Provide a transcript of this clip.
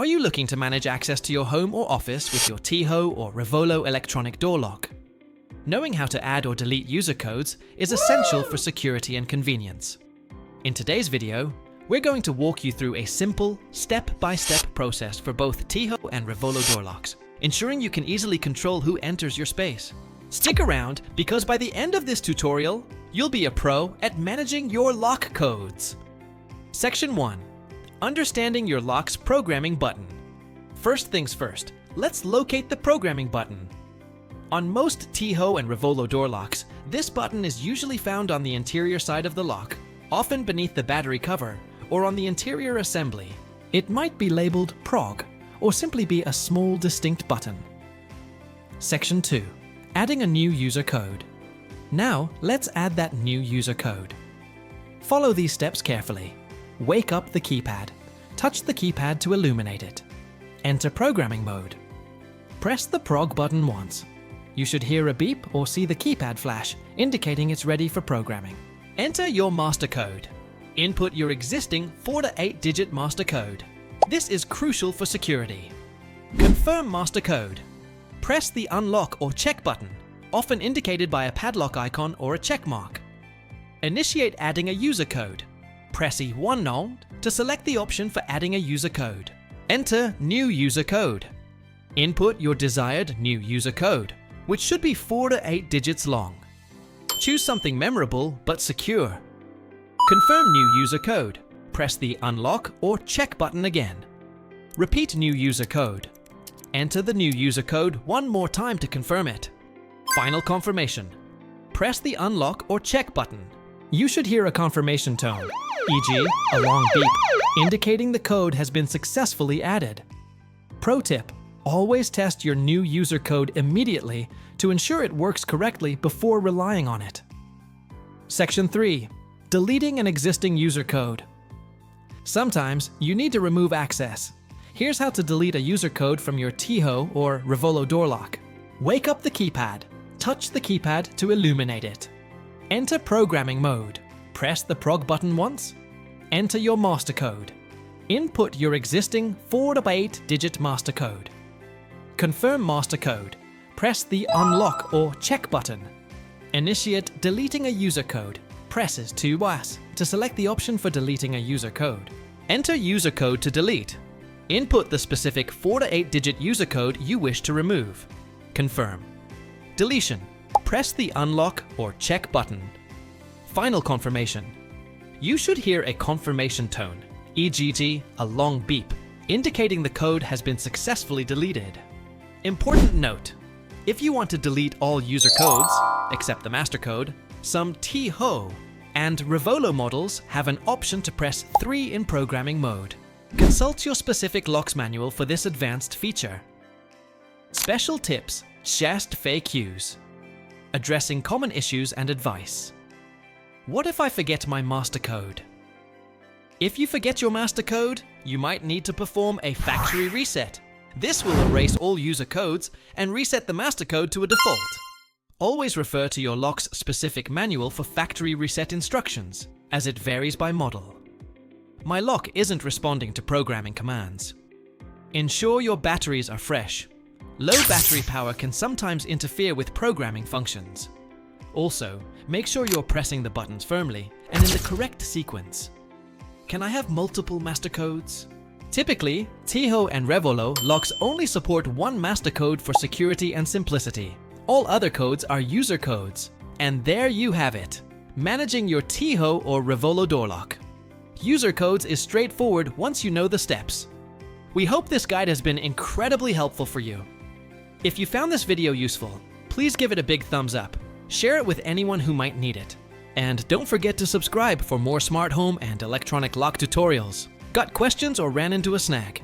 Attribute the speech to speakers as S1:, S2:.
S1: Are you looking to manage access to your home or office with your TEEHO or REVOLO electronic door lock? Knowing how to add or delete user codes is essential for security and convenience. In today's video, we're going to walk you through a simple, step-by-step process for both TEEHO and REVOLO door locks, ensuring you can easily control who enters your space. Stick around, because by the end of this tutorial, you'll be a pro at managing your lock codes. Section 1. Understanding your lock's programming button. First things first, let's locate the programming button. On most TEEHO and REVOLO door locks, this button is usually found on the interior side of the lock, often beneath the battery cover, or on the interior assembly. It might be labeled PROG, or simply be a small distinct button. Section 2. Adding a new user code. Now, let's add that new user code. Follow these steps carefully. Wake up the keypad. Touch the keypad to illuminate it. Enter programming mode. Press the PROG button once. You should hear a beep or see the keypad flash, indicating it's ready for programming. Enter your master code. Input your existing 4 to 8-digit master code. This is crucial for security. Confirm master code. Press the unlock or check button, often indicated by a padlock icon or a check mark. Initiate adding a user code. Press E1 now to select the option for adding a user code. Enter new user code. Input your desired new user code, which should be 4 to 8 digits long. Choose something memorable but secure. Confirm new user code. Press the unlock or check button again. Repeat new user code. Enter the new user code one more time to confirm it. Final confirmation. Press the unlock or check button. You should hear a confirmation tone, e.g., a long beep, indicating the code has been successfully added. Pro tip: always test your new user code immediately to ensure it works correctly before relying on it. Section 3. Deleting an existing user code. Sometimes you need to remove access. Here's how to delete a user code from your TEEHO or REVOLO door lock. Wake up the keypad. Touch the keypad to illuminate it. Enter programming mode. Press the PROG button once. Enter your master code. Input your existing 4 to 8-digit master code. Confirm master code. Press the unlock or check button. Initiate deleting a user code. Presses 2S to select the option for deleting a user code. Enter user code to delete. Input the specific 4 to 8-digit user code you wish to remove. Confirm. Deletion. Press the unlock or check button. Final confirmation. You should hear a confirmation tone, e.g., a long beep, indicating the code has been successfully deleted. Important note: if you want to delete all user codes, except the master code, some TEEHO and REVOLO models have an option to press 3 in programming mode. Consult your specific locks manual for this advanced feature. Special tips: Just FAQs. Addressing common issues and advice. What if I forget my master code? If you forget your master code, you might need to perform a factory reset. This will erase all user codes and reset the master code to a default. Always refer to your lock's specific manual for factory reset instructions, as it varies by model. My lock isn't responding to programming commands. Ensure your batteries are fresh. Low battery power can sometimes interfere with programming functions. Also, make sure you're pressing the buttons firmly and in the correct sequence. Can I have multiple master codes? Typically, TEEHO and REVOLO locks only support one master code for security and simplicity. All other codes are user codes. And there you have it. Managing your TEEHO or REVOLO door lock. User codes is straightforward once you know the steps. We hope this guide has been incredibly helpful for you. If you found this video useful, please give it a big thumbs up. Share it with anyone who might need it. And don't forget to subscribe for more smart home and electronic lock tutorials. Got questions or ran into a snag?